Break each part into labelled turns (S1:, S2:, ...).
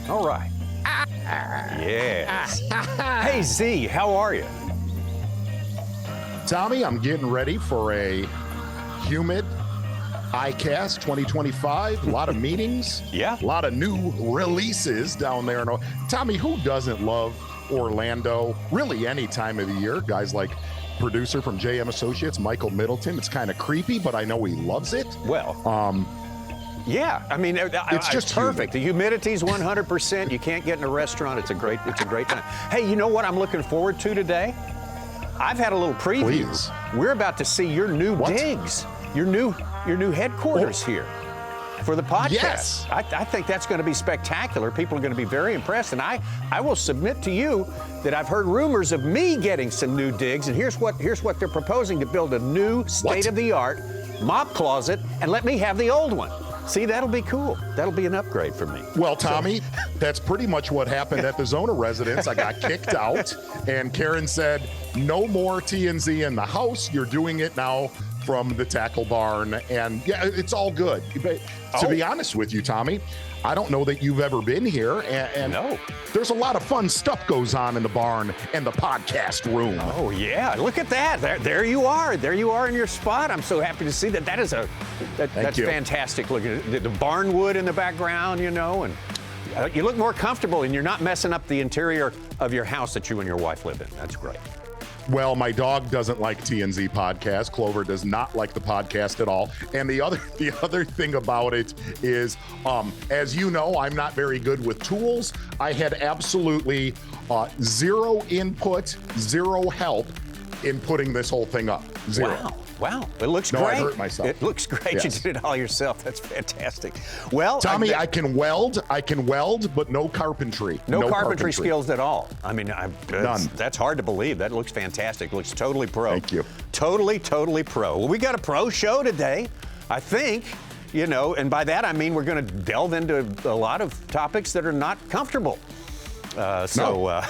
S1: All right. Yes. Hey, Z, how are you?
S2: Tommy, I'm getting ready for a humid ICAST 2025. A lot of meetings.
S1: Yeah.
S2: A lot of new releases down there. Tommy, who doesn't love Orlando really any time of the year? Guys like producer from JM Associates, Michael Middleton. It's kind of creepy, but I know he loves it.
S1: Well, yeah, I mean,
S2: it's just
S1: perfect. The humidity's 100%. You can't get in a restaurant. It's a great time. Hey, you know what I'm looking forward to today? I've had a little preview.
S2: Please.
S1: We're about to see your new digs, your new headquarters here for the podcast.
S2: Yes.
S1: I think that's going to be spectacular. People are going to be very impressed. And I will submit to you that I've heard rumors of me getting some new digs. And here's what they're proposing: to build a new state-of-the-art mop closet and let me have the old one. See, that'll be cool. That'll be an upgrade for me.
S2: Well, Tommy, that's pretty much what happened at the Zona residence. I got kicked out, and Karen said, no more TnZ in the house. You're doing it now from the tackle barn. And yeah, it's all good. But to be honest with you, Tommy, I don't know that you've ever been here. And
S1: no.
S2: There's a lot of fun stuff goes on in the barn and the podcast room.
S1: Oh, yeah. Look at that. There you are. There you are in your spot. I'm so happy to see that. That's fantastic looking. The barn wood in the background, you know, and you look more comfortable, and you're not messing up the interior of your house that you and your wife live in. That's great.
S2: Well, my dog doesn't like TnZ Podcast. Clover does not like the podcast at all. And the other thing about it is, as you know, I'm not very good with tools. I had absolutely zero input, zero help in putting this whole thing up. Zero.
S1: Wow. It looks
S2: great.
S1: I
S2: hurt myself.
S1: It looks great.
S2: Yes.
S1: You did it all yourself. That's fantastic. Well,
S2: Tommy, I can weld, but no carpentry.
S1: No carpentry skills at all. I mean,
S2: none.
S1: That's hard to believe. That looks fantastic. It looks totally pro.
S2: Thank you.
S1: Totally pro. Well, we got a pro show today, I think. You know, and by that I mean we're going to delve into a lot of topics that are not comfortable.
S2: No.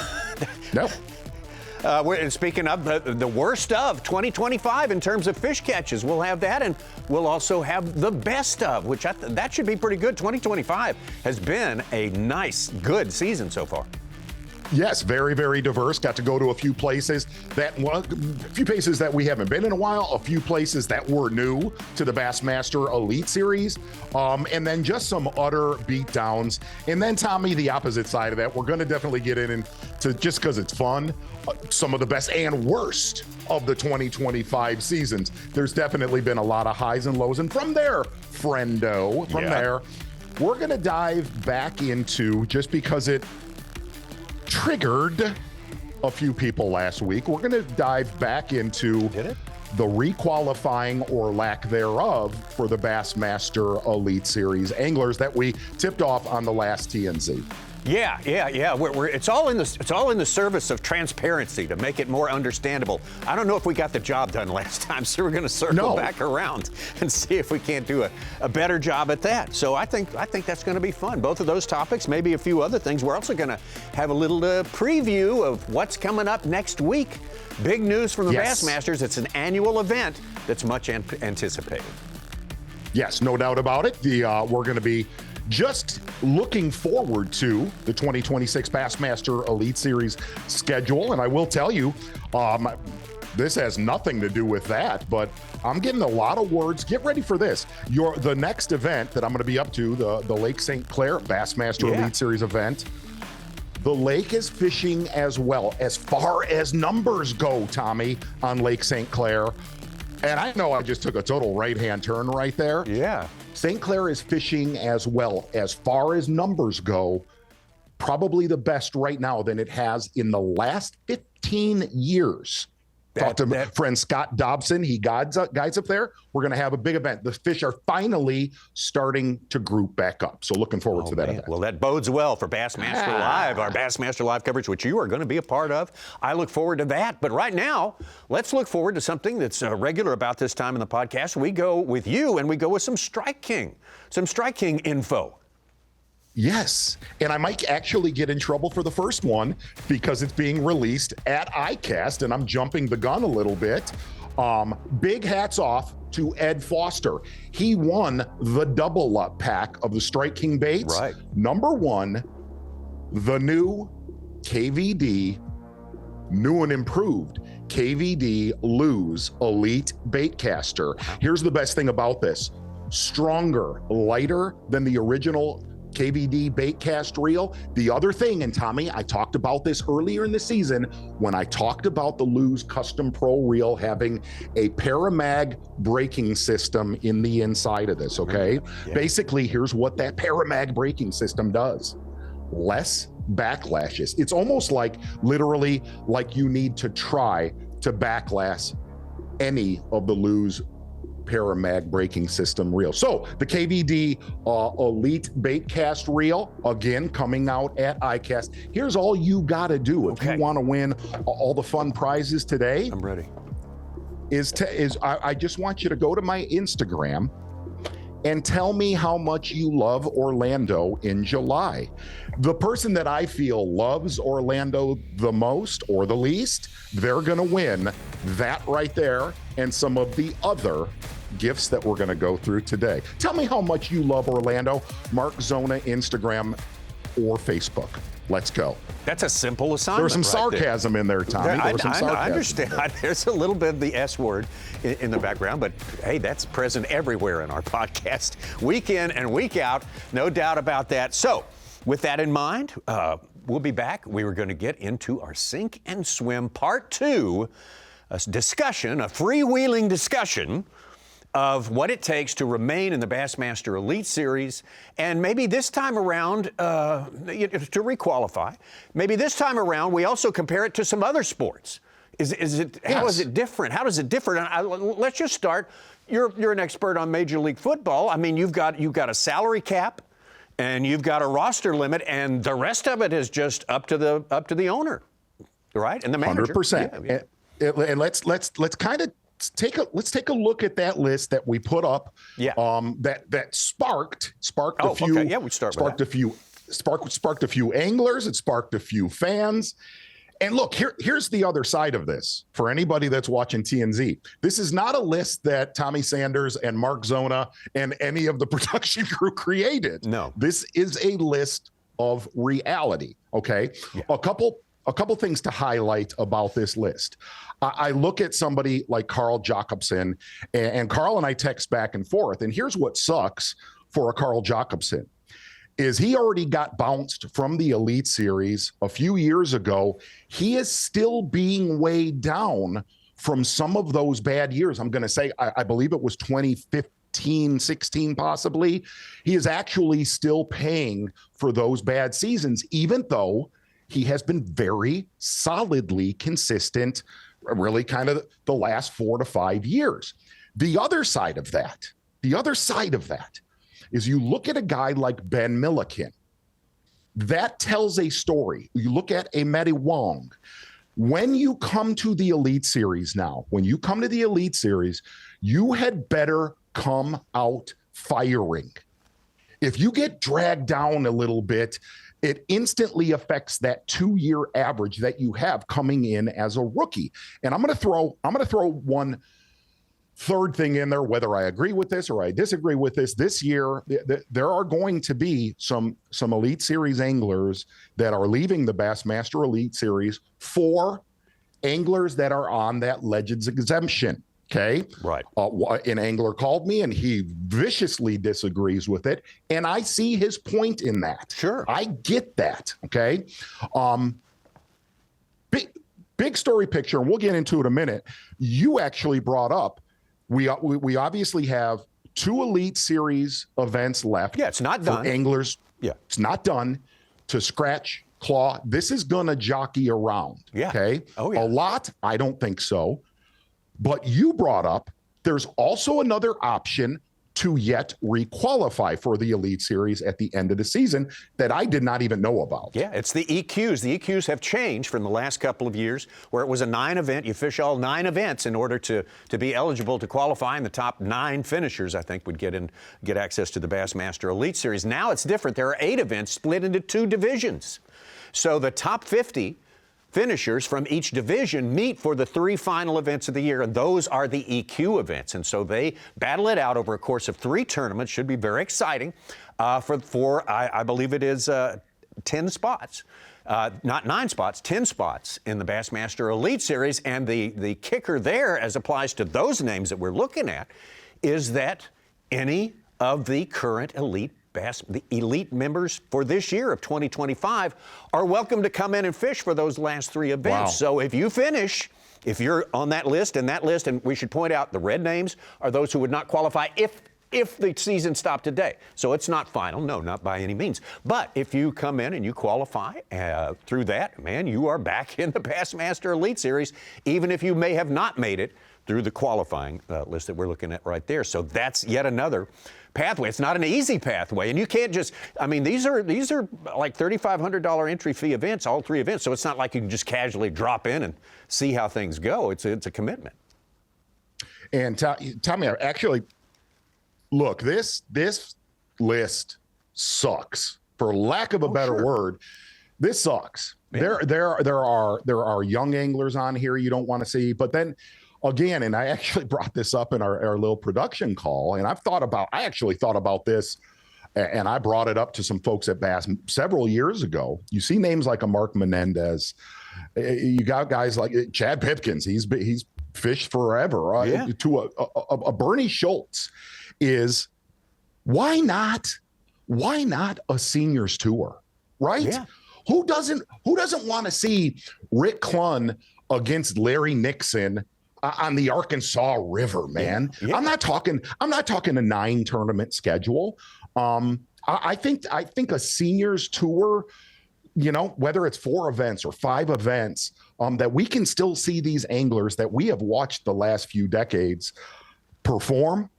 S1: And speaking of the worst of 2025 in terms of fish catches, we'll have that, and we'll also have the best of, which that should be pretty good. 2025 has been a nice, good season so far.
S2: Yes, very, very diverse. Got to go to a few places that we haven't been in a while, a few places that were new to the Bassmaster Elite Series, and then just some utter beatdowns. And then, Tommy, the opposite side of that, we're going to definitely get into, just because it's fun, some of the best and worst of the 2025 seasons. There's definitely been a lot of highs and lows. And from there, friendo, there, we're going to dive back into, just because it triggered a few people last week, we're going to dive back into the requalifying or lack thereof for the Bassmaster Elite Series anglers that we tipped off on the last TnZ.
S1: Yeah. It's all in the service of transparency to make it more understandable. I don't know if we got the job done last time, so we're going to circle back around and see if we can't do a better job at that. So I think that's going to be fun. Both of those topics, maybe a few other things. We're also going to have a little preview of what's coming up next week. Big news from the Bassmasters. It's an annual event that's much anticipated. Yes, no doubt about it. We're going to be just looking forward to the 2026 Bassmaster Elite Series schedule. And I will tell you, this has nothing to do with that, but I'm getting a lot of words. Get ready for this. The next event that I'm going to be up to, the Lake St. Clair Bassmaster Elite Series event, the lake is fishing as well, as far as numbers go, Tommy, on Lake St. Clair. And I know I just took a total right-hand turn right there. Yeah. St. Clair is fishing as well, as far as numbers go, probably the best right now than it has in the last 15 years. Talked to friend Scott Dobson. He guides up there. We're going to have a big event. The fish are finally starting to group back up. So looking forward to that event. Well, that bodes well for Bassmaster Live, our Bassmaster Live coverage, which you are going to be a part of. I look forward to that. But right now, let's look forward to something that's regular about this time in the podcast. We go with you, and we go with some Strike King info.
S2: Yes, and I might actually get in trouble for the first one because it's being released at ICAST, and I'm jumping the gun a little bit. Big hats off to Ed Foster. He won the double up pack of the Strike King baits. Right. Number one, The new KVD, new and improved KVD Lose Elite Baitcaster. Here's the best thing about this. Stronger, lighter than the original KVD Baitcast reel. The other thing, and Tommy, I talked about this earlier in the season when I talked about the Lose Custom Pro reel having a Paramag braking system in the inside of this, okay? Yeah. Basically, here's what that Paramag braking system does. Less backlashes. It's almost like literally like you need to try to backlash any of the Lose Paramag braking system reel. So the KVD Elite Baitcast reel, again, coming out at ICAST. Here's all you got to do if you want to win all the fun prizes today.
S1: I'm ready.
S2: I just want you to go to my Instagram and tell me how much you love Orlando in July. The person that I feel loves Orlando the most or the least, they're going to win that right there and some of the other gifts that we're going to go through today. Tell me how much you love Orlando. Mark Zona, Instagram or Facebook. Let's go.
S1: That's a simple assignment.
S2: There's some sarcasm in there, Tommy.
S1: I understand. There's a little bit of the S word in the background, but hey, that's present everywhere in our podcast, week in and week out. No doubt about that. So, with that in mind, we'll be back. We were going to get into our Sink and Swim Part 2, a discussion, a freewheeling discussion of what it takes to remain in the Bassmaster Elite Series, and maybe this time around, to requalify, maybe this time around we also compare it to some other sports. How is it different? How does it differ? Let's just start. You're an expert on Major League Football. I mean, you've got a salary cap, and you've got a roster limit, and the rest of it is just up to the owner, right? And the manager.
S2: 100%. Yeah. And let's kind of let's take a look at that list that we put up. Yeah. That sparked a few. Okay. Yeah, we start with that. Sparked a few anglers. It sparked a few fans. And look, here's the other side of this for anybody that's watching TnZ. This is not a list that Tommy Sanders and Mark Zona and any of the production crew created. No. This is a list of reality. Okay. Yeah. A couple things to highlight about this list. I look at somebody like Carl Jacobson, and Carl and I text back and forth. And here's what sucks for a Carl Jacobson is he already got bounced from the Elite Series a few years ago. He is still being weighed down from some of those bad years. I'm going to say, I believe it was 2015, 16 possibly. He is actually still paying for those bad seasons, even though he has been very solidly consistent, really kind of the last 4 to 5 years. The other side of that is you look at a guy like Ben Milliken. That tells a story. You look at a Matty Wong. When you come to the Elite Series now, you had better come out firing. If you get dragged down a little bit, it instantly affects that 2-year average that you have coming in as a rookie. And I'm going to throw one third thing in there, whether I agree with this or I disagree with this. This year, there are going to be some Elite Series anglers that are leaving the Bassmaster Elite Series for anglers that are on that Legends exemption. Okay. Right. An angler called me and he viciously disagrees with it. And I see his point in that. Sure. I get that. Okay. Big story picture, and we'll get into it in a minute. You actually brought up, we obviously have 2 Elite Series events left. Yeah, it's not done. For anglers. Yeah. It's not done. To scratch, claw. This is going to jockey around. Yeah. Okay. Oh, yeah. A lot? I don't think so. But you brought up there's also another option to yet requalify for the Elite Series at the end of the season that I did not even know about. Yeah, it's the EQs. The EQs have changed from the last couple of years where it was a 9-event. You fish all 9 events in order to be eligible to qualify, and the top 9 finishers, I think, would get access to the Bassmaster Elite Series. Now it's different. There are 8 events split into 2 divisions. So the top 50 finishers from each division meet for the 3 final events of the year, and those are the EQ events. And so they battle it out over a course of 3 tournaments. Should be very exciting for I believe it is
S1: 10 spots. Not 9 spots, 10 spots in the Bassmaster Elite Series. And the kicker there, as applies to those names that we're looking at, is that any of the current the elite members for this year of 2025 are welcome to come in and fish for those last 3 events.
S2: Wow.
S1: So if you finish, if you're on that list, and we should point out the red names are those who would not qualify if the season stopped today. So it's not final, no, not by any means. But if you come in and you qualify through that, man, you are back in the Bassmaster Elite Series, even if you may have not made it through the qualifying list that we're looking at right there. So that's yet another pathway. It's not an easy pathway, and you can't just, I mean, these are like $3,500 entry fee events, all 3 events, so it's not like you can just casually drop in and see how things go. It's a commitment.
S2: And Tommy, actually, look, this list sucks. For lack of a better word, this sucks. Yeah. There are young anglers on here you don't want to see, but then again, and I actually brought this up in our little production call, and I actually thought about this, and I brought it up to some folks at Bass several years ago. You see names like a Mark Menendez, you got guys like Chad Pipkins. He's fished forever. To a Bernie Schultz. Is why not a seniors tour, right? Yeah. Who doesn't want to see Rick Clunn against Larry Nixon on the Arkansas River, man? Yeah. I'm not talking a 9 tournament schedule. I think a seniors tour, whether it's 4 events or 5 events, that we can still see these anglers that we have watched the last few decades perform.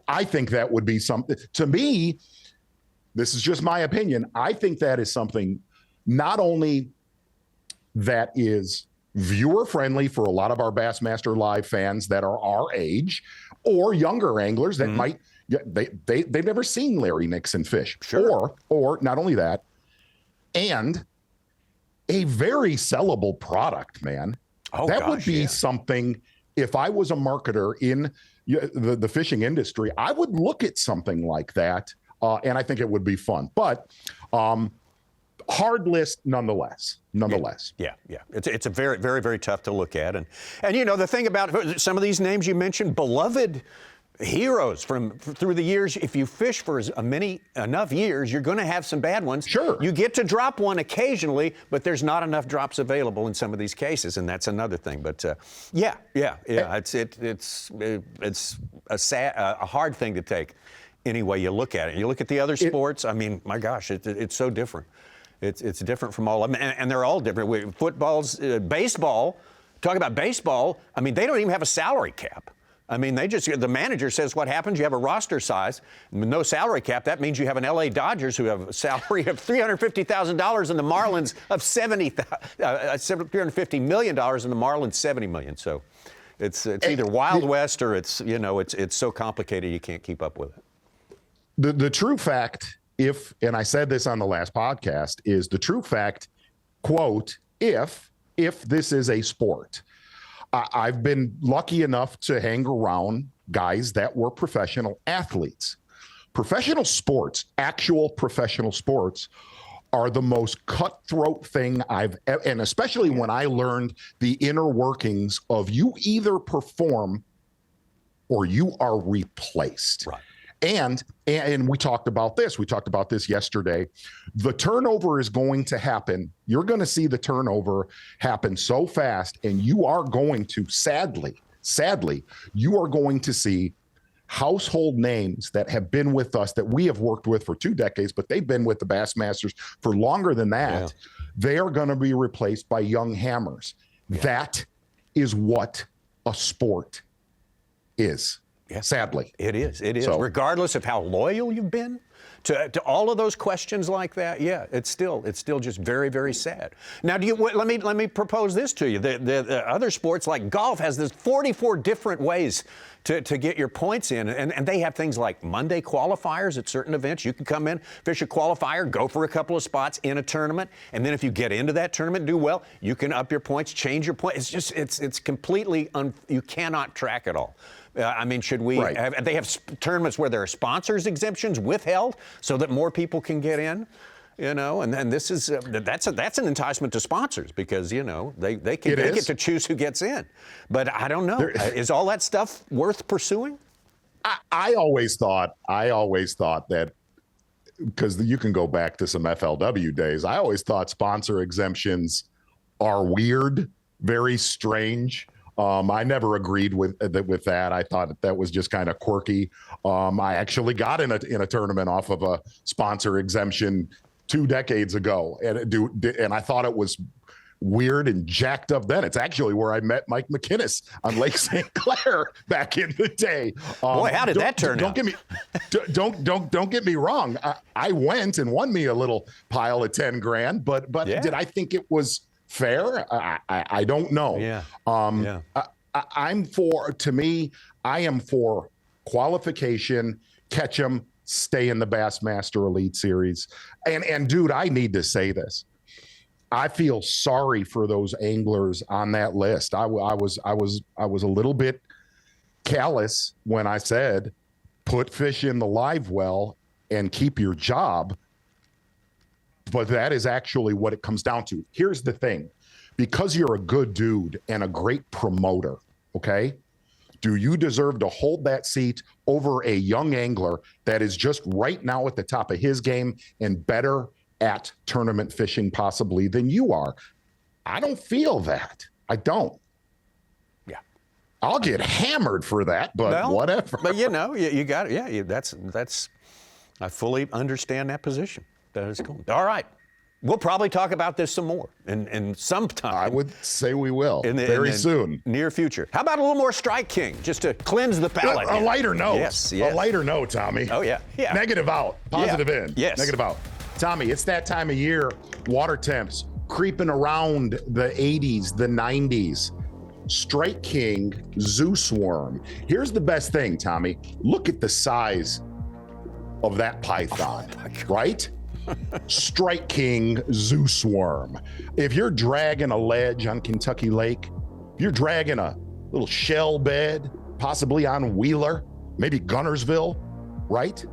S2: I think that would be something, to me, this is just my opinion, I think that is something not only that is viewer friendly for a lot of our Bassmaster Live fans that are our age, or younger anglers that might, they've never seen Larry Nixon fish. Sure. Or not only that, and a very sellable product, man. Would be something, if I was a marketer in the fishing industry, I would look at something like that, and I think it would be fun. But hard list nonetheless.
S1: Yeah. It's a very, very, very tough to look at. And the thing about some of these names you mentioned, beloved heroes through the years. If you fish for enough years, you're going to have some bad ones.
S2: Sure.
S1: You get to drop one occasionally, but there's not enough drops available in some of these cases, and that's another thing. But yeah. It's a hard thing to take any way you look at it. You look at the other sports. I mean, my gosh, it's so different. It's different from all of them, and they're all different. Baseball. Talk about baseball. I mean, they don't even have a salary cap. I mean, the manager says what happens, you have a roster size, no salary cap. That means you have an L.A. Dodgers who have a salary of $350,000 and the Marlins of $350 million and the Marlins $70 million. So it's either Wild West or it's so complicated you can't keep up with it.
S2: The true fact, and I said this on the last podcast, is the true fact, quote, if this is a sport. I've been lucky enough to hang around guys that were professional athletes. Professional sports, actual professional sports, are the most cutthroat thing and especially when I learned the inner workings of you either perform or you are replaced.
S1: Right.
S2: And we talked about this. We talked about this yesterday. The turnover is going to happen. You're going to see the turnover happen so fast, and you are going to, sadly, you are going to see household names that have been with us that we have worked with for 2 decades, but they've been with the Bassmasters for longer than that. Yeah. They are going to be replaced by young hammers. Yeah. That is what a sport is.
S1: Yeah.
S2: Sadly.
S1: It is. So, regardless of how loyal you've been to all of those questions like that, it's still just very, very sad. Now, let me propose this to you. The other sports like golf has this 44 different ways to get your points in, and they have things like Monday qualifiers at certain events. You can come in, fish a qualifier, go for a couple of spots in a tournament, and then if you get into that tournament, do well, you can up your points, change your points. It's completely you cannot track it all. I mean, should we they have tournaments where there are sponsors exemptions withheld so that more people can get in? You know, and this is that's an enticement to sponsors because they get to choose who gets in. But I don't know. Is all that stuff worth pursuing?
S2: I always thought that, because you can go back to some FLW days. I always thought sponsor exemptions are weird, very strange. I never agreed with that. I thought that was just kind of quirky. I actually got in a tournament off of a sponsor exemption 2 decades ago, and I thought it was weird and jacked up then. It's actually where I met Mike McInnes on Lake St. Clair back in the day.
S1: Boy, how did that turn out?
S2: Don't get me wrong. I went and won me a little pile of 10 grand, but did I think it was fair? I don't know.
S1: Yeah.
S2: I am for qualification, catch 'em, stay in the Bassmaster Elite Series. And dude, I need to say this. I feel sorry for those anglers on that list. I was a little bit callous when I said, put fish in the live well and keep your job. But that is actually what it comes down to. Here's the thing. Because you're a good dude and a great promoter, okay? Do you deserve to hold that seat over a young angler that is just right now at the top of his game and better at tournament fishing possibly than you are? I don't feel that. I don't.
S1: Yeah.
S2: I'll get hammered for that, but whatever.
S1: But you got it. Yeah, that's I fully understand that position. That is cool. All right. We'll probably talk about this some more in some time.
S2: I would say we will very soon.
S1: Near future. How about a little more Strike King, just to cleanse the palate?
S2: A lighter note.
S1: Yes.
S2: A lighter note, Tommy.
S1: Oh, yeah.
S2: Negative out, positive in.
S1: Yes.
S2: Negative out. Tommy, it's that time of year. Water temps creeping around the 80s, the 90s. Strike King Zeus worm. Here's the best thing, Tommy. Look at the size of that python, right? Strike King Zeus worm. If you're dragging a ledge on Kentucky Lake, if you're dragging a little shell bed, possibly on Wheeler, maybe Gunnersville, right?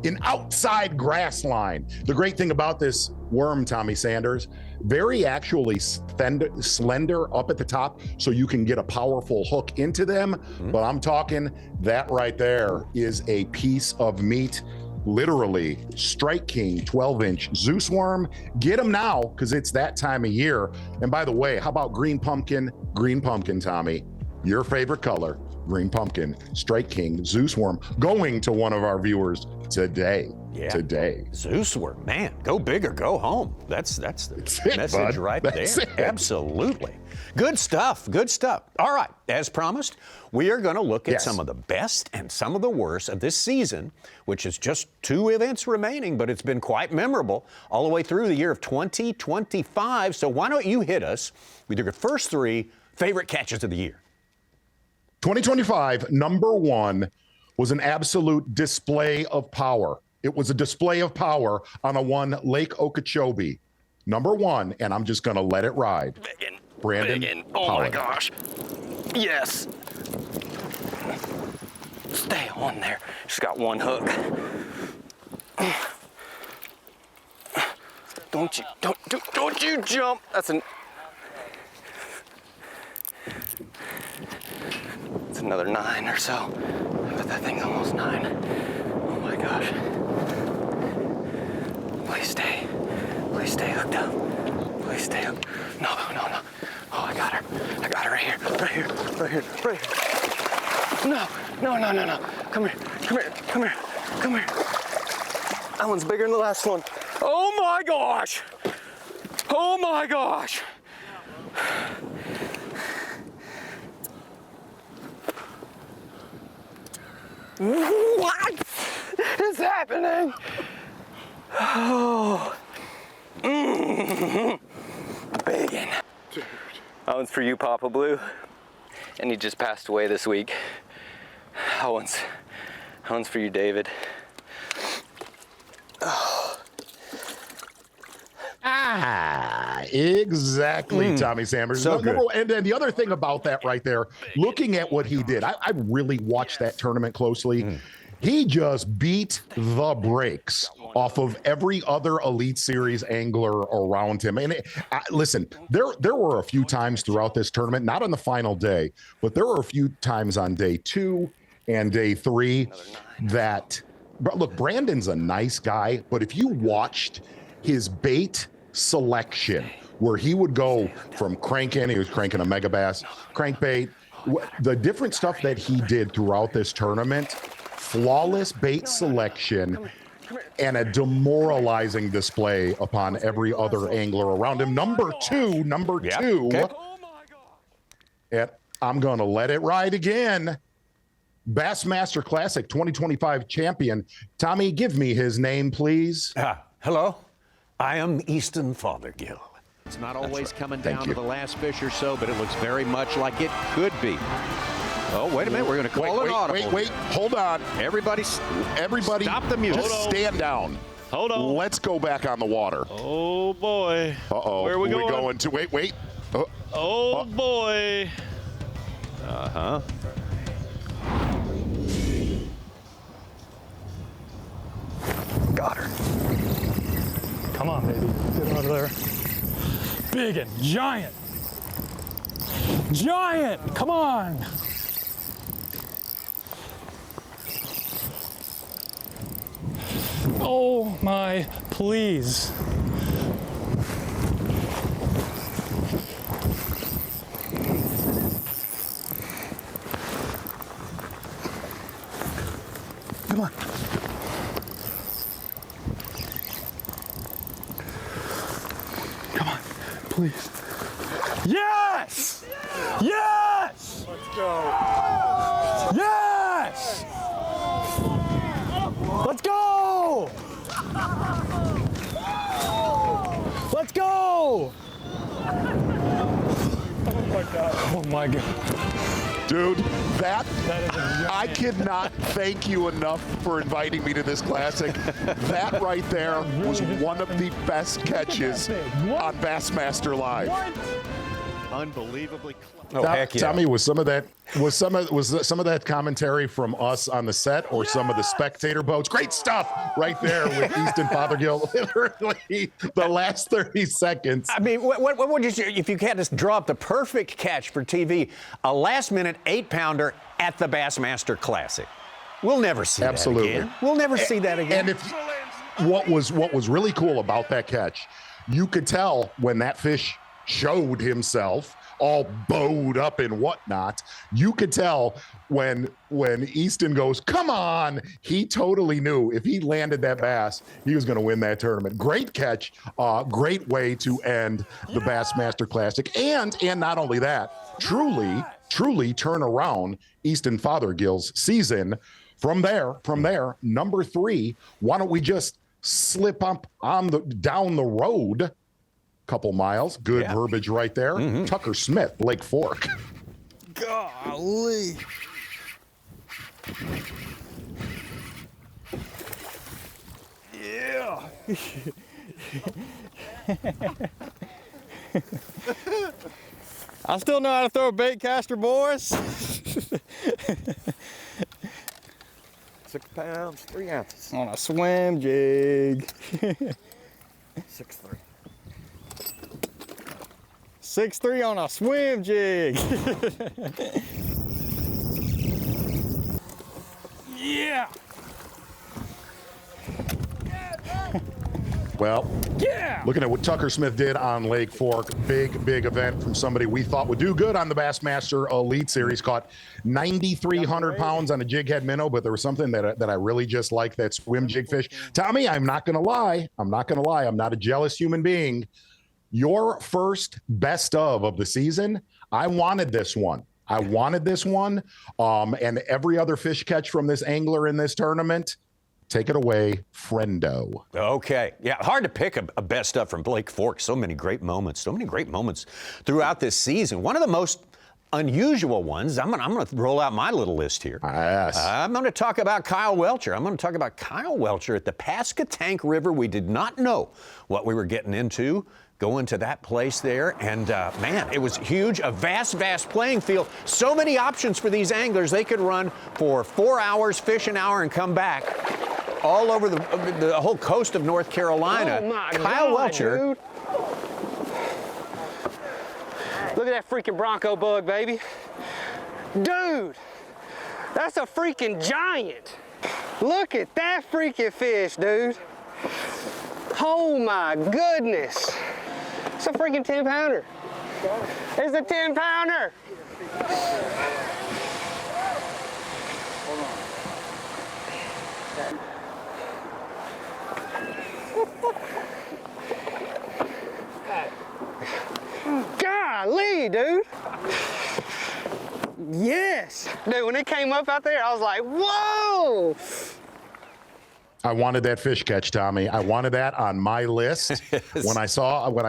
S2: An outside grass line. The great thing about this worm, Tommy Sanders, very actually slender up at the top, so you can get a powerful hook into them. Mm-hmm. But I'm talking that right there is a piece of meat. Literally, Strike King 12-inch Zeus worm. Get them now, because it's that time of year. And by the way, how about green pumpkin? Green pumpkin, Tommy, your favorite color. Green pumpkin, Strike King Zeus worm, going to one of our viewers today.
S1: Yeah.
S2: Today.
S1: Zeus worm, man, go big or go home. That's the message right there.
S2: It.
S1: Absolutely. Good stuff. Good stuff. All right, as promised, we are going to look at some of the best and some of the worst of this season, which is just 2 events remaining, but it's been quite memorable all the way through the year of 2025. So why don't you hit us with your first 3 favorite catches of the year?
S2: 2025, number 1 was an absolute display of power. It was a display of power on a one Lake Okeechobee. Number 1, and I'm just going to let it ride. Brandon.
S3: Oh
S2: Holland.
S3: my gosh. Yes. Stay on there. She's got one hook. Don't you jump. It's another 9 or so. But that thing's almost 9. Oh my gosh. Please stay hooked up. Please stay hooked. No. Oh, I got her. I got her right here. No. Come here. That one's bigger than the last one. Oh my gosh. What is happening? Oh. Biggin. That one's for you, Papa Blue. And he just passed away this week. That one's for you, David. Oh.
S2: Exactly, Tommy Sanders.
S1: So good.
S2: And then the other thing about that right there, looking at what he did, I really watched that tournament closely. He just beat the brakes off of every other Elite Series angler around him. And listen, there were a few times throughout this tournament, not on the final day, but there were a few times on day 2 and day 3 that, look, Brandon's a nice guy, but if you watched his bait selection, where he would go from he was cranking a Mega Bass, crankbait, the different stuff that he did throughout this tournament, flawless bait selection, and a demoralizing display upon every other angler around him. Number two, okay. And I'm going to let it ride again. Bassmaster Classic 2025 champion. Tommy, give me his name, please.
S1: Hello, I am Easton Fothergill.
S4: It's not always coming down to the last fish or so, but it looks very much like it could be. Oh, wait a minute. We're going to call an audible.
S5: Wait. Hold on.
S4: Everybody
S5: Stop
S4: the music.
S5: Just stand down.
S6: Hold on.
S5: Let's go back on the water.
S6: Oh, boy.
S5: Uh-oh.
S6: Where are we going?
S5: to? Wait.
S6: Oh, boy.
S4: Uh-huh.
S1: Got her.
S7: Come on, baby. Get out of there. Big and giant. Giant! Come on! Oh my, please.
S2: Come on.
S7: Come on, please. Yes! Yes!
S6: Let's go.
S7: Yes! Let's go! Let's go! Oh my God. Oh my God.
S5: Dude,
S7: That is a giant.
S5: I cannot thank you enough for inviting me to this classic. That right there was one of the best catches on Bassmaster Live.
S4: Unbelievably close.
S1: Oh, heck yeah.
S2: Tommy, was some of that commentary from us on the set or some of the spectator boats? Great stuff right there with Easton Fothergill. Literally the last 30 seconds.
S1: I mean, what would you, if you had to draw up the perfect catch for TV, a last-minute 8-pounder at the Bassmaster Classic? We'll never see that again. We'll never see that again.
S2: And what was really cool about that catch, you could tell when that fish showed himself all bowed up and whatnot, you could tell when Easton goes, come on, he totally knew if he landed that bass, he was going to win that tournament. Great catch, great way to end the Bassmaster Classic. And not only that, truly turn around Easton Fothergill's season. From there, number 3, why don't we just slip up down the road couple miles. Good verbiage right there. Mm-hmm. Tucker Smith, Lake Fork.
S7: Golly. Yeah.
S6: I still know how to throw a bait caster, boys.
S4: 6 pounds, 3 ounces.
S6: On a swim jig.
S4: 6'3".
S6: 6'3" on a swim jig.
S7: Yeah.
S2: Well,
S7: Yeah.
S2: looking at what Tucker Smith did on Lake Fork, big event from somebody we thought would do good on the Bassmaster Elite Series. Caught 9,300 pounds on a jig head minnow, but there was something that I really just like, that swim jig fish. Tommy, I'm not going to lie. I'm not a jealous human being. Your first best of the season, I wanted this one. And every other fish catch from this angler in this tournament, take it away, friendo.
S1: Okay. Yeah, hard to pick a best of from Lake Fork. So many great moments throughout this season. One of the most unusual ones, I'm going to roll out my little list here.
S2: Yes.
S1: I'm going to talk about Kyle Welcher. I'm going to talk about Kyle Welcher at the Pascatank River. We did not know what we were getting into. going to that place there. And, man, it was huge, a vast playing field. So many options for these anglers. They could run for 4 hours, fish an hour, and come back all over the whole coast of North Carolina.
S8: Oh, my
S1: Kyle
S8: God,
S1: Welcher.
S8: dude. Look at that freaking Bronco bug, baby. Dude, that's a freaking giant. Look at that freaking fish, dude. Oh my goodness. It's a freaking 10-pounder. It's a 10-pounder. Golly, dude. Yes. Dude, when it came up out there, I was like, whoa.
S2: I wanted that fish catch, Tommy. I wanted that on my list. When I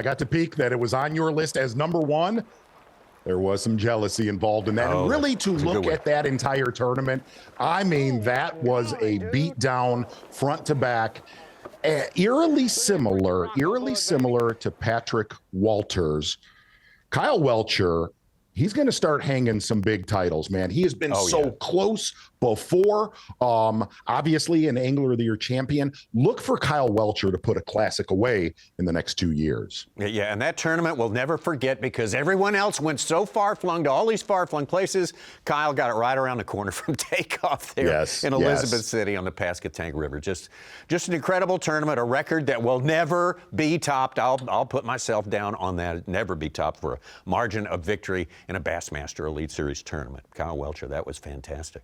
S2: got to peek that it was on your list as number one, there was some jealousy involved in that. And really to look at that entire tournament, I mean, that was a beatdown front to back. Eerily similar to Patrick Walters. Kyle Welcher, he's going to start hanging some big titles, man. He has been close before. Obviously, an Angler of the Year champion. Look for Kyle Welcher to put a classic away in the next 2 years.
S1: Yeah, and that tournament we'll never forget because everyone else went so far-flung to all these far-flung places. Kyle got it right around the corner from takeoff there in Elizabeth City on the Pasquotank River. Just an incredible tournament, a record that will never be topped. I'll put myself down on that. Never be topped for a margin of victory in a Bassmaster Elite Series tournament. Kyle Welcher, that was fantastic.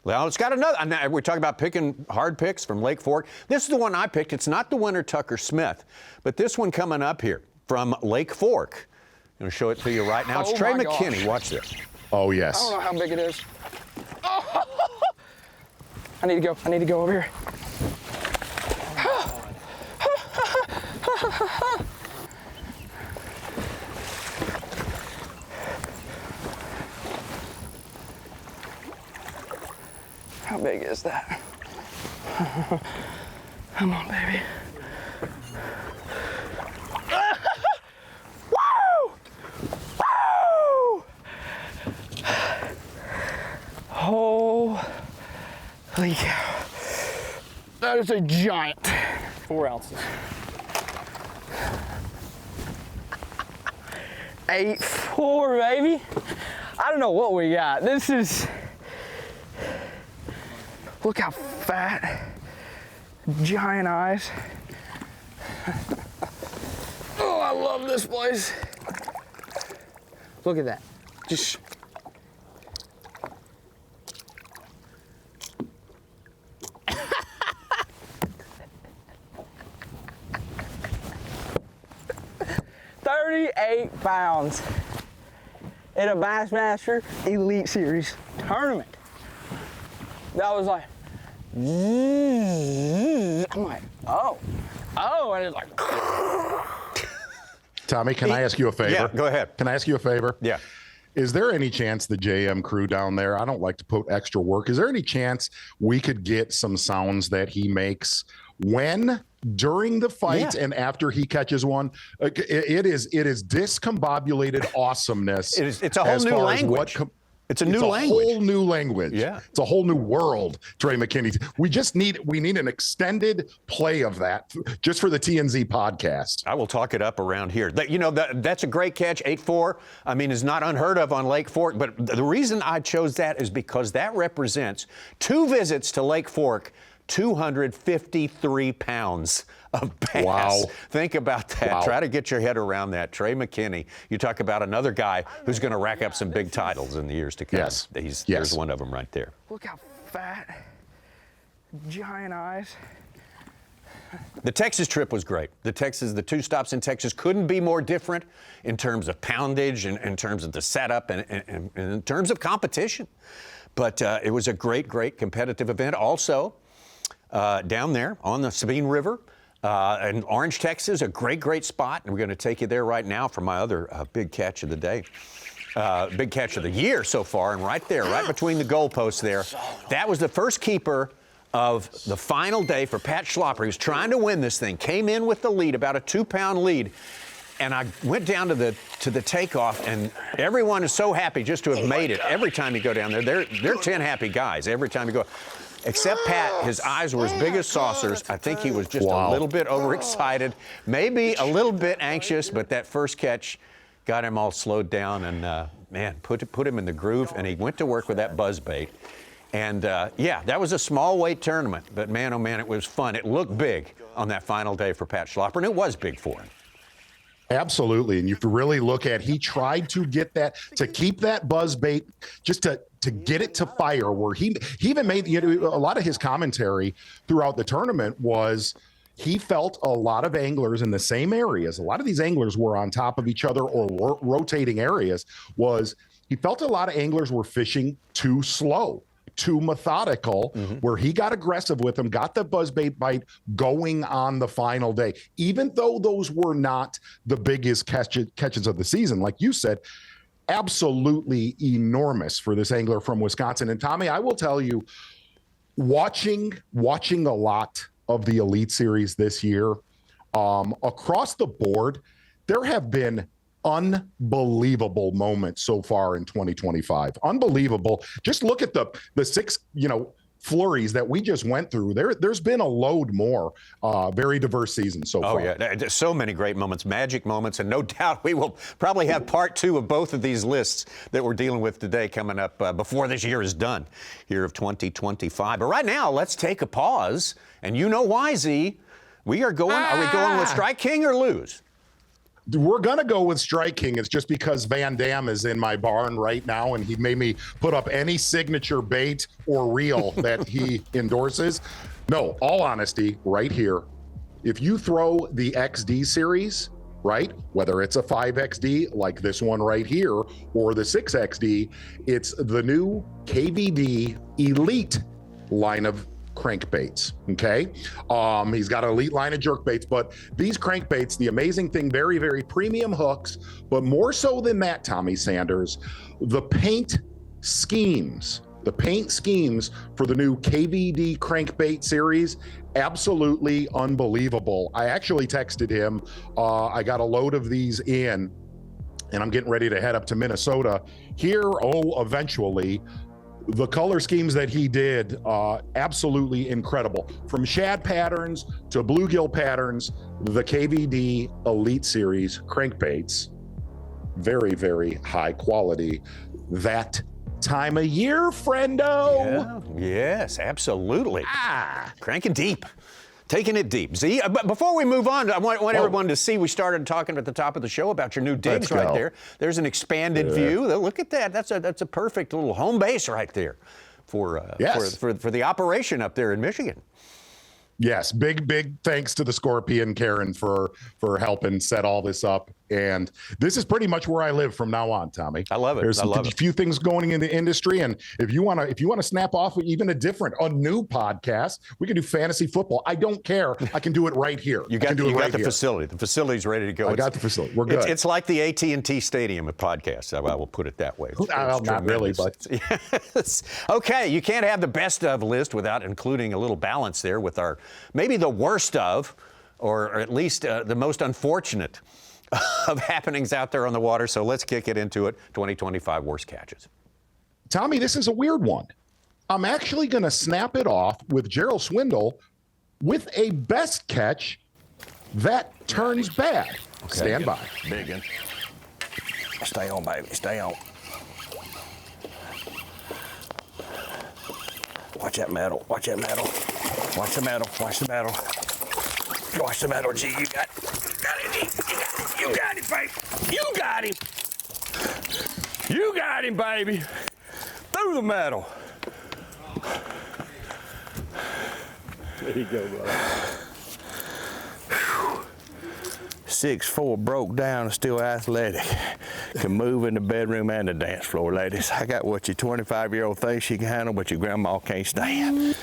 S1: Well, it's got another. We're talking about picking hard picks from Lake Fork. This is the one I picked. It's not the winner, Tucker Smith, but this one coming up here from Lake Fork. I'm going to show it to you right now. It's Trey McKinney. Watch this.
S2: Oh, yes.
S8: I don't know how big it is. Oh. I need to go over here. How big is that? Come on, baby. Woo! Woo! Holy cow. That is a giant. 4 ounces. 8.4, baby. I don't know what we got. This is. Look how fat, giant eyes. Oh, I love this place. Look at that. Just. $38 pounds in a Bassmaster Elite Series tournament. That was like, I'm like, oh, and it's like.
S2: Tommy, can I ask you a favor?
S1: Yeah, go ahead.
S2: Can I ask you a favor?
S1: Yeah.
S2: Is there any chance the JM crew down there, I don't like to put extra work, is there any chance we could get some sounds that he makes during the fight and after he catches one? It is discombobulated awesomeness.
S1: It's a whole new language. It's a whole
S2: new language.
S1: Yeah.
S2: It's a whole new world, Trey McKinney. We need an extended play of that just for the TnZ podcast.
S1: I will talk it up around here. That's a great catch, 8.4. I mean, is not unheard of on Lake Fork, but the reason I chose that is because that represents 2 visits to Lake Fork, 253 pounds of bass.
S2: Wow.
S1: Think about that.
S2: Wow.
S1: Try to get your head around that. Trey McKinney. You talk about another guy who's going to rack up some big titles in the years to come.
S2: Yes.
S1: There's one of them right there.
S8: Look how fat, giant eyes.
S1: The Texas trip was great. The 2 stops in Texas couldn't be more different in terms of poundage and in terms of the setup and in terms of competition. But it was a great competitive event. Also, down there on the Sabine River in Orange, Texas, a great spot. And we're going to take you there right now for my other big catch of the day. Big catch of the year so far. And right there, right between the goalposts there, that was the first keeper of the final day for Pat Schlopper. He was trying to win this thing, came in with the lead, about a 2-pound lead. And I went down to the takeoff, and everyone is so happy just to have made it. Every time you go down there, they're 10 happy guys every time you go. Except Pat, his eyes were as big as saucers. I think he was just a little bit overexcited, maybe a little bit anxious, but that first catch got him all slowed down and, man, put him in the groove, and he went to work with that buzzbait. And, yeah, that was a small weight tournament, but, man, oh, man, it was fun. It looked big on that final day for Pat Schlopper, and it was big for him.
S2: Absolutely. And you have to really look at, he tried to get that, to keep that buzzbait, just to get it to fire, where he even made, a lot of his commentary throughout the tournament was he felt a lot of anglers in the same areas. A lot of these anglers were on top of each other or rotating areas. He felt a lot of anglers were fishing too slow, too methodical, where he got aggressive with them, got the buzzbait bite going on the final day. Even though those were not the biggest catches of the season, like you said, absolutely enormous for this angler from Wisconsin. And Tommy, I will tell you, watching a lot of the Elite Series this year, across the board, there have been unbelievable moments so far in 2025. Unbelievable. Just look at the six, flurries that we just went through. There's been a load more. Very diverse season so far.
S1: Oh, yeah. So many great moments, magic moments, and no doubt we will probably have part 2 of both of these lists that we're dealing with today coming up before this year is done, year of 2025. But right now, let's take a pause. And you know why, Z? Are we going with Strike King or lose?
S2: We're going to go with Strike King. It's just because Van Dam is in my barn right now, and he made me put up any signature bait or reel that he endorses. No, all honesty, right here, if you throw the XD series, right, whether it's a 5XD like this one right here or the 6XD, it's the new KVD Elite line of crankbaits. Okay. He's got an elite line of jerkbaits, but these crankbaits, the amazing thing, very, very premium hooks, but more so than that, Tommy Sanders, the paint schemes for the new KVD crankbait series, absolutely unbelievable. I actually texted him. I got a load of these in, and I'm getting ready to head up to Minnesota here. Eventually. The color schemes that he did, absolutely incredible. From shad patterns to bluegill patterns, the KVD Elite Series crankbaits, very, very high quality. That time of year, friendo.
S1: Yeah, yes, absolutely. Cranking deep. Taking it deep. Z, but before we move on, I want everyone to see, we started talking at the top of the show about your new digs right there. There's an expanded view. Look at that. That's a perfect little home base right there for the operation up there in Michigan.
S2: Yes, big thanks to the Scorpion, Karen, for helping set all this up. And this is pretty much where I live from now on, Tommy.
S1: I love it.
S2: There's a few things going in the industry, and if you want to snap off even a new podcast, we can do fantasy football. I don't care. I can do it right here.
S1: You got the facility. The facility's ready to go.
S2: I got the facility. We're good.
S1: It's like the AT&T Stadium of podcasts. I will put it that way.
S2: Not really, but
S1: yes. Okay, you can't have the best of list without including a little balance there with our maybe the worst of, or at least the most unfortunate of happenings out there on the water. So let's kick it into it. 2025 worst catches.
S2: Tommy, this is a weird one. I'm actually going to snap it off with Gerald Swindle with a best catch that turns bad. Okay, stand by.
S9: Big one. Stay on, baby. Stay on. Watch that metal. Watch that metal. Watch the metal. Watch the metal. Watch the metal, G. You got it, G. You got it, baby. You got him. You got him, baby. Through the metal. There you go, brother. 6'4", broke down and still athletic. Can move in the bedroom and the dance floor, ladies. I got what your 25-year-old thinks she can handle, but your grandma can't stand.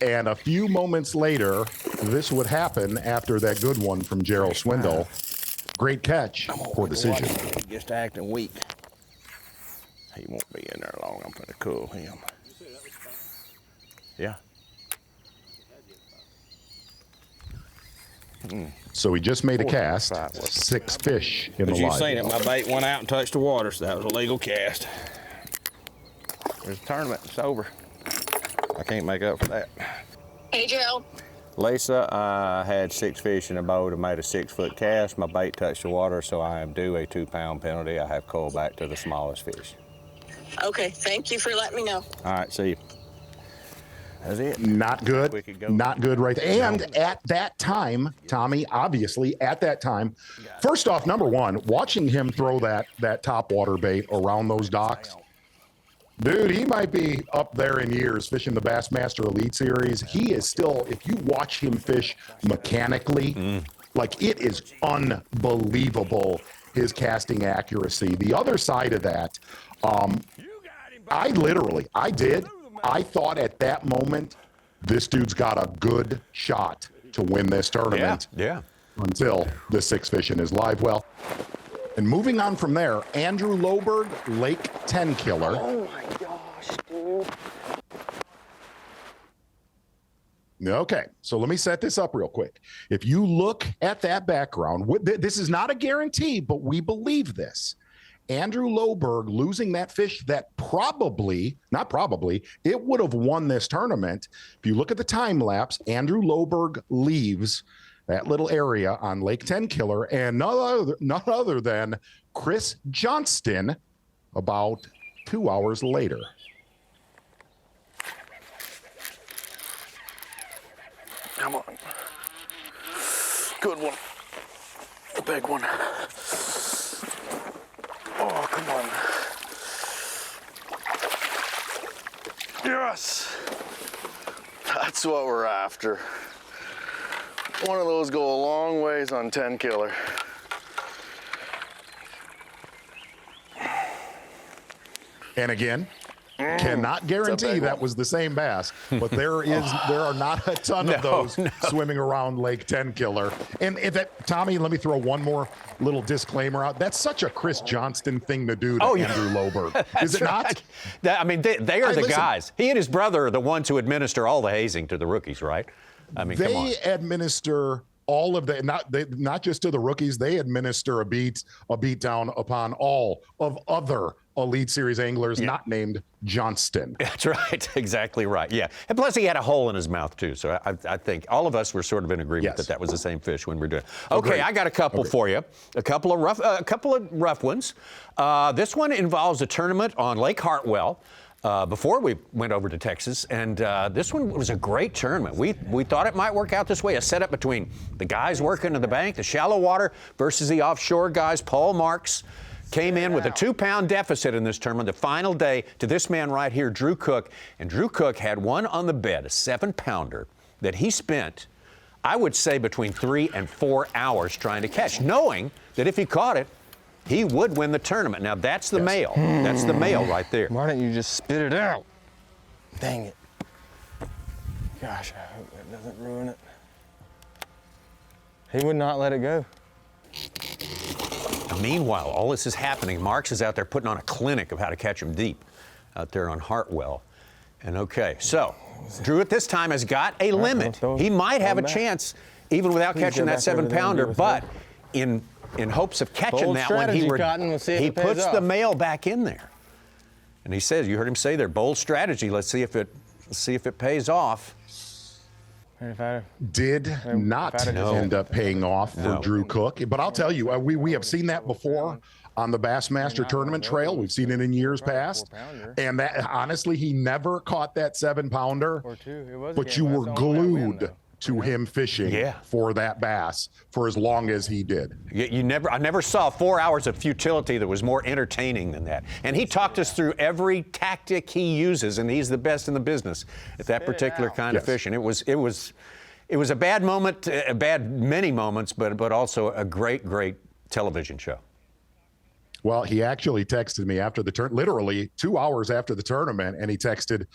S2: And a few moments later, this would happen after that good one from Gerald Swindle. Great catch, poor decision.
S9: Just acting weak. He won't be in there long. I'm going to cool him. Yeah.
S2: So he just made a cast. 6 fish in the
S9: As you've
S2: live
S9: seen it,
S2: well.
S9: my bait went out and touched the water, so that was a legal cast. There's a tournament. It's over. I can't make up for that.
S10: Hey, Joe.
S9: Lisa, I had 6 fish in a boat. I made a 6-foot cast. My bait touched the water, so I am due a 2-pound penalty. I have called back to the smallest fish.
S10: Okay, thank you for letting me know.
S9: All right, see you. That's it.
S2: Not good. Not good right there. And at that time, Tommy, obviously at that time, first off, number one, watching him throw that topwater bait around those docks, dude, he might be up there in years fishing the Bassmaster Elite Series. He is still, if you watch him fish mechanically, like it is unbelievable, his casting accuracy. The other side of that, I thought at that moment, this dude's got a good shot to win this tournament.
S1: Yeah.
S2: Until the 6 fish in his live well. And moving on from there, Andrew Loberg, Lake 10 Killer.
S8: Oh my gosh, dude.
S2: Okay, so let me set this up real quick. If you look at that background, this is not a guarantee, but we believe this. Andrew Loberg losing that fish that it would have won this tournament. If you look at the time lapse, Andrew Loberg leaves that little area on Lake 10 Killer and none other than Chris Johnston about 2 hours later.
S9: Come on. Good one. A big one. Oh, come on. Yes! That's what we're after. One of those go a long ways on 10 Killer.
S2: And again, cannot guarantee that was the same bass, but there are not a ton of those swimming around Lake 10 Killer. And that, Tommy, let me throw one more little disclaimer out. That's such a Chris Johnston thing to do to Andrew Loberg. Is it not?
S1: I mean, they are the guys. He and his brother are the ones who administer all the hazing to the rookies, right? I mean, come on.
S2: They administer all of the, not just to the rookies, they administer a beat down upon all of other Elite Series anglers not named Johnston.
S1: That's right. Exactly right. Yeah. And plus he had a hole in his mouth too. So I think all of us were sort of in agreement that was the same fish when we're doing it. Okay. I got a couple for you. A couple of rough ones. This one involves a tournament on Lake Hartwell. Before we went over to Texas, and this one was a great tournament. We thought it might work out this way, a setup between the guys working in the bank, the shallow water, versus the offshore guys. Paul Marks came in with a 2-pound deficit in this tournament, the final day, to this man right here, Drew Cook. And Drew Cook had one on the bed, a 7-pounder, that he spent, I would say, between 3 and 4 hours trying to catch, knowing that if he caught it, he would win the tournament. Now, that's the male. That's the male right there.
S6: Why don't you just spit it out? Dang it. Gosh, I hope that doesn't ruin it. He would not let it go.
S1: Meanwhile, all this is happening. Marks is out there putting on a clinic of how to catch them deep out there on Hartwell. And okay, so Drew at this time has got a limit. He might have a chance even without catching that 7-pounder, but in hopes of catching that one, he puts the male back in there. And he says, you heard him say there, bold strategy. Let's see if it pays off.
S2: Did not end up paying off for Drew Cook. But I'll tell you, we have seen that before on the Bassmaster tournament trail. We've seen it in years past. And that, honestly, he never caught that 7-pounder, but you were glued to him fishing for that bass for as long as he did.
S1: I never saw 4 hours of futility that was more entertaining than that. And he talked us through every tactic he uses, and he's the best in the business at that particular kind of fishing. It was a bad moment, many moments, but also a great television show.
S2: Well, he actually texted me after the tournament, literally 2 hours after the tournament, and he texted,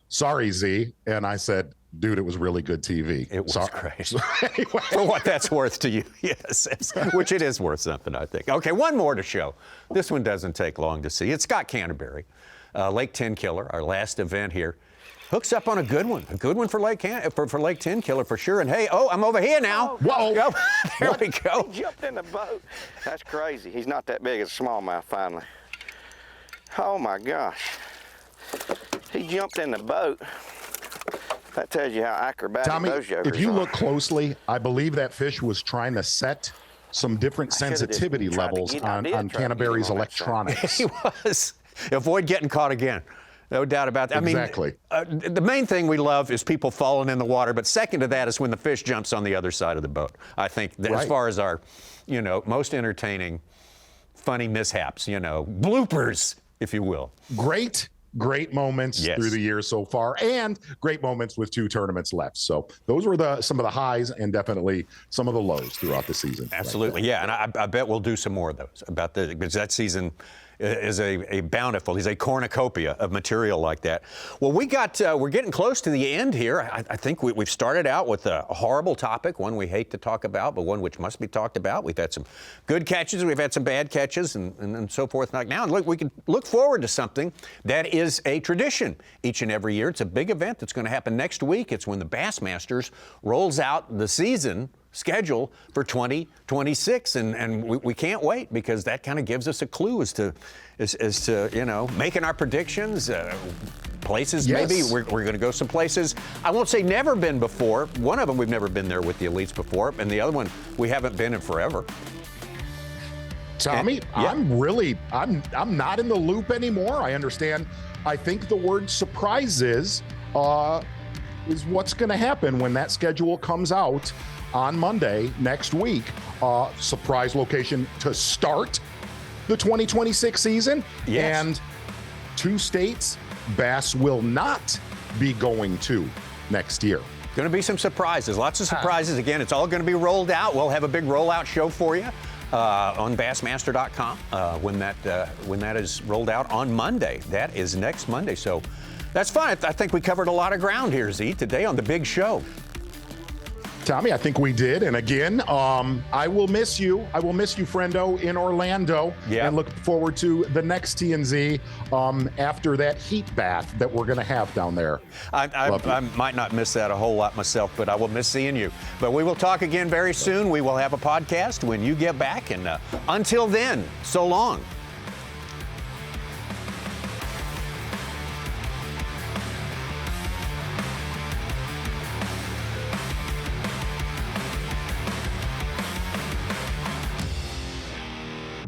S2: "Sorry, Z," and I said, "Dude, it was really good TV."
S1: It was great. For what that's worth to you, yes. Which it is worth something, I think. Okay, one more to show. This one doesn't take long to see. It's Scott Canterbury, Lake 10 Killer, our last event here. Hooks up on a good one for Lake Tenkiller for sure. And hey, I'm over here now.
S2: Whoa!
S1: There we go.
S9: He jumped in the boat. That's crazy. He's not that big as a smallmouth finally. Oh my gosh. He jumped in the boat. That tells you how acrobatic
S2: Tommy,
S9: those jokers
S2: if you
S9: are.
S2: look closely, I believe that fish was trying to set some different sensitivity levels on Canterbury's electronics.
S1: He was. Avoid getting caught again. No doubt about that.
S2: Exactly.
S1: I mean, the main thing we love is people falling in the water, but second to that is when the fish jumps on the other side of the boat. I think that as far as our, most entertaining, funny mishaps, bloopers, if you will.
S2: Great moments through the year so far, and great moments with 2 tournaments left. So those were some of the highs and definitely some of the lows throughout the season.
S1: Absolutely, yeah, and I bet we'll do some more of those because that season is a bountiful. He's a cornucopia of material like that. Well, we're getting close to the end here. I think we've started out with a horrible topic, one we hate to talk about, but one which must be talked about. We've had some good catches, we've had some bad catches, and so forth. Now, look, we can look forward to something that is a tradition each and every year. It's a big event that's going to happen next week. It's when the Bassmasters rolls out the season schedule for 2026, and we can't wait because that kind of gives us a clue as to making our predictions, places. Maybe we're going to go some places I won't say never been before. One of them we've never been there with the elites before, and the other one we haven't been in forever.
S2: Tommy, I'm not in the loop anymore. I understand. I think the word surprise is what's going to happen when that schedule comes out on Monday next week. Surprise location to start the 2026 season.
S1: Yes.
S2: And 2 states Bass will not be going to next year.
S1: Going to be some surprises, lots of surprises. Again, it's all going to be rolled out. We'll have a big rollout show for you on Bassmaster.com when that is rolled out on Monday. That is next Monday. So that's fine. I think we covered a lot of ground here, Z, today on the big show.
S2: Tommy, I think we did. And again, I will miss you. I will miss you, friendo, in Orlando.
S1: Yeah.
S2: And look forward to the next TnZ after that heat bath that we're going to have down there.
S1: I might not miss that a whole lot myself, but I will miss seeing you. But we will talk again very soon. We will have a podcast when you get back. And until then, so long.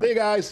S2: Hey, guys.